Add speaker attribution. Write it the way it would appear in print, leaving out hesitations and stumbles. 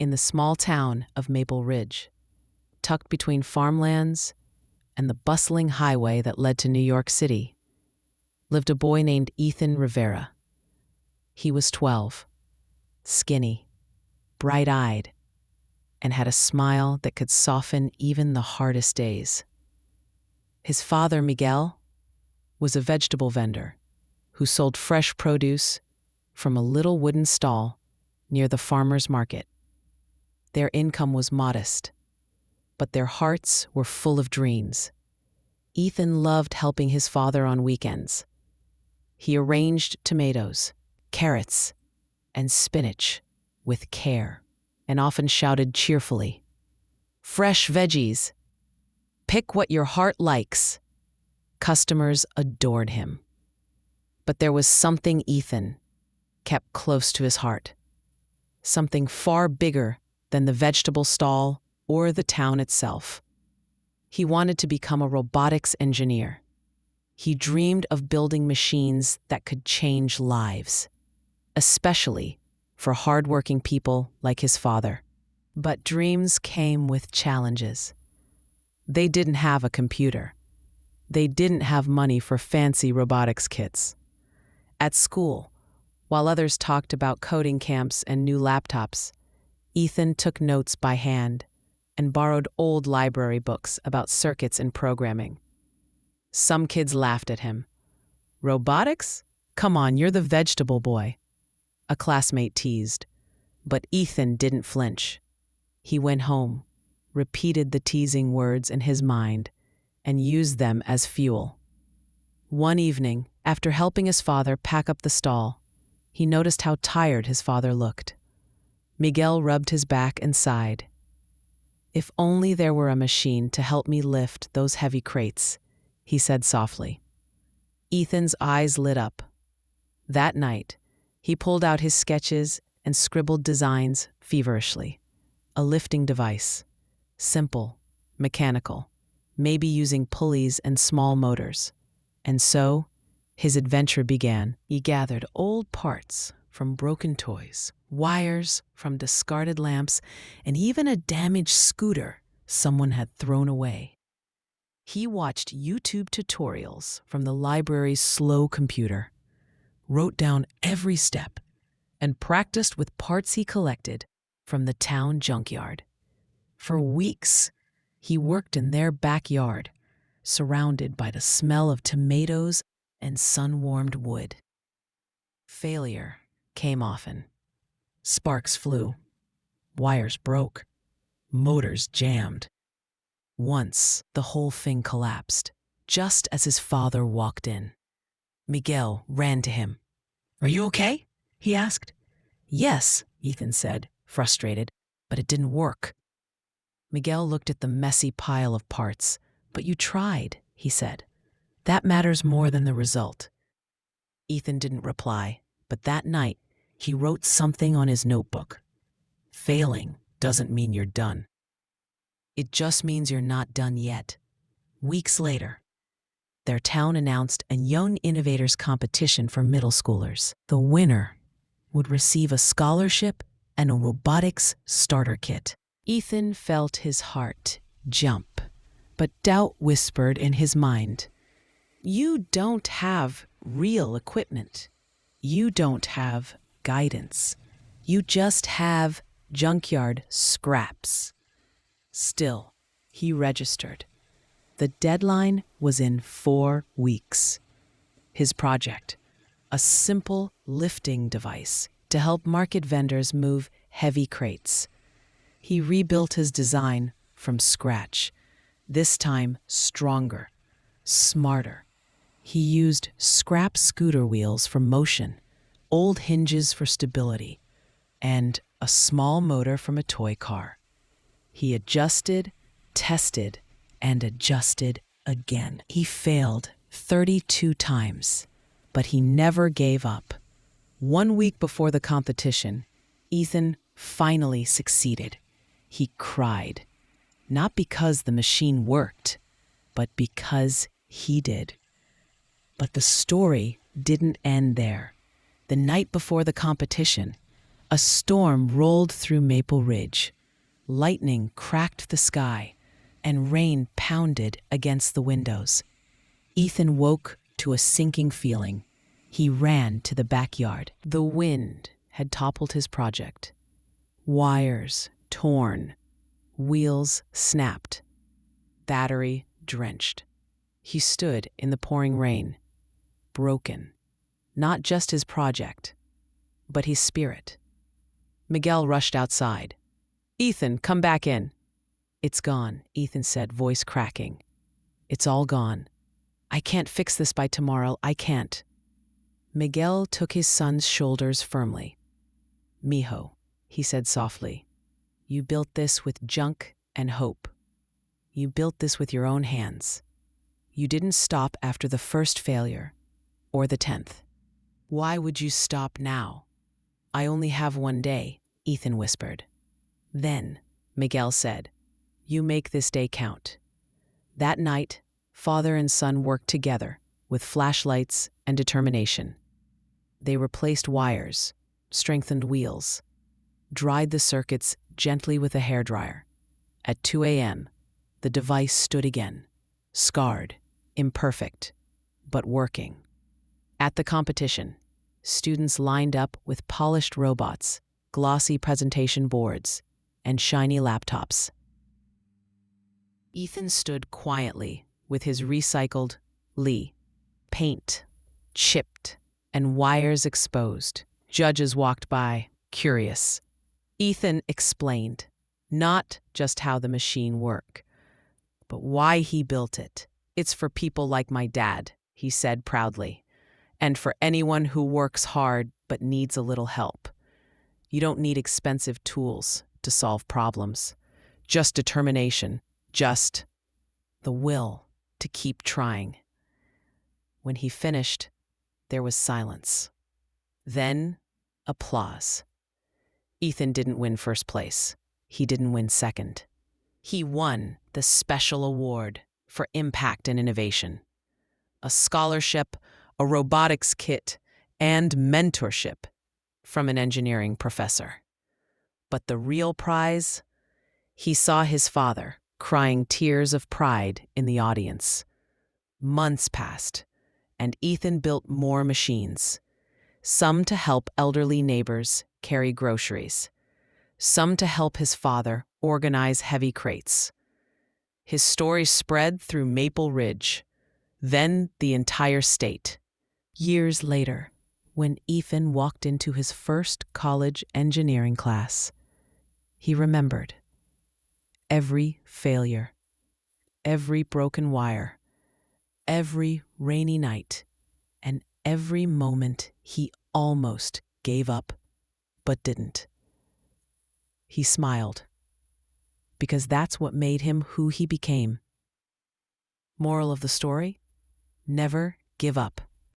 Speaker 1: in the small town of Maple Ridge, tucked between farmlands and the bustling highway that led to New York City, lived a boy named Ethan Rivera. He was 12, skinny, bright-eyed, and had a smile that could soften even the hardest days. His father, Miguel, was a vegetable vendor who sold fresh produce from a little wooden stall near the farmer's market. Their income was modest, but their hearts were full of dreams. Ethan loved helping his father on weekends. He arranged tomatoes, carrots, and spinach with care, and often shouted cheerfully, "Fresh veggies! Pick what your heart likes." Customers adored him. But there was something Ethan kept close to his heart, something far bigger than the vegetable stall or the town itself. He wanted to become a robotics engineer. He dreamed of building machines that could change lives, especially for hardworking people like his father. But dreams came with challenges. They didn't have a computer. They didn't have money for fancy robotics kits. At school, while others talked about coding camps and new laptops, Ethan took notes by hand and borrowed old library books about circuits and programming. Some kids laughed at him. "Robotics? Come on, you're the vegetable boy," a classmate teased. But Ethan didn't flinch. He went home, repeated the teasing words in his mind, and used them as fuel. One evening, after helping his father pack up the stall, he noticed how tired his father looked. Miguel rubbed his back and sighed. "If only there were a machine to help me lift those heavy crates," he said softly. Ethan's eyes lit up. That night, he pulled out his sketches and scribbled designs feverishly. A lifting device, simple, mechanical, maybe using pulleys and small motors. And so, his adventure began. He gathered old parts from broken toys, wires from discarded lamps, and even a damaged scooter someone had thrown away. He watched YouTube tutorials from the library's slow computer, wrote down every step, and practiced with parts he collected from the town junkyard. For weeks, he worked in their backyard, surrounded by the smell of tomatoes and sun-warmed wood. Failure came often. Sparks flew, wires broke, motors jammed. Once, the whole thing collapsed, just as his father walked in. Miguel ran to him. "Are you okay?" he asked. "Yes," Ethan said, frustrated, "but it didn't work." Miguel looked at the messy pile of parts. "But you tried," he said. "That matters more than the result." Ethan didn't reply, but that night, he wrote something on his notebook. "Failing doesn't mean you're done. It just means you're not done yet." Weeks later, their town announced a Young Innovators competition for middle schoolers. The winner would receive a scholarship and a robotics starter kit. Ethan felt his heart jump, but doubt whispered in his mind, "You don't have real equipment. You don't have guidance. You just have junkyard scraps." Still, he registered. The deadline was in 4 weeks. His project, a simple lifting device to help market vendors move heavy crates. He rebuilt his design from scratch, this time stronger, smarter. He used scrap scooter wheels for motion, old hinges for stability, and a small motor from a toy car. He adjusted, tested, and adjusted again. He failed 32 times, but he never gave up. 1 week before the competition, Ethan finally succeeded. He cried, not because the machine worked, but because he did. But the story didn't end there. The night before the competition, A storm rolled through Maple Ridge. Lightning cracked the sky, and rain pounded against the windows. Ethan woke to a sinking feeling. He ran to the backyard. The wind had toppled his project. Wires torn, wheels snapped, battery drenched. He stood in the pouring rain, broken. Not just his project, but his spirit. Miguel rushed outside. "Ethan, come back in." "It's gone," Ethan said, voice cracking. "It's all gone. I can't fix this by tomorrow. I can't." Miguel took his son's shoulders firmly. "Mijo," he said softly, "you built this with junk and hope. You built this with your own hands. You didn't stop after the first failure, or the 10th. Why would you stop now?" "I only have one day," Ethan whispered. "Then," Miguel said, "you make this day count." That night, father and son worked together with flashlights and determination. They replaced wires, strengthened wheels, dried the circuits gently with a hairdryer. At 2 a.m., the device stood again, scarred, imperfect, but working. At the competition, students lined up with polished robots, glossy presentation boards, and shiny laptops. Ethan stood quietly with his recycled Lee, paint chipped and wires exposed. Judges walked by, curious. Ethan explained not just how the machine worked, but why he built it. "It's for people like my dad," he said proudly, "and for anyone who works hard but needs a little help. You don't need expensive tools to solve problems. Just determination, just the will to keep trying." When he finished, there was silence. Then, applause. Ethan didn't win first place. He didn't win second. He won the special award for impact and innovation. A scholarship, a robotics kit, and mentorship from an engineering professor. But the real prize? He saw his father crying tears of pride in the audience. Months passed, and Ethan built more machines. Some to help elderly neighbors carry groceries. Some to help his father organize heavy crates. His story spread through Maple Ridge, then the entire state. Years later, when Ethan walked into his first college engineering class, he remembered every failure, every broken wire, every rainy night, and every moment he almost gave up, but didn't. He smiled, because that's what made him who he became. Moral of the story? Never give up.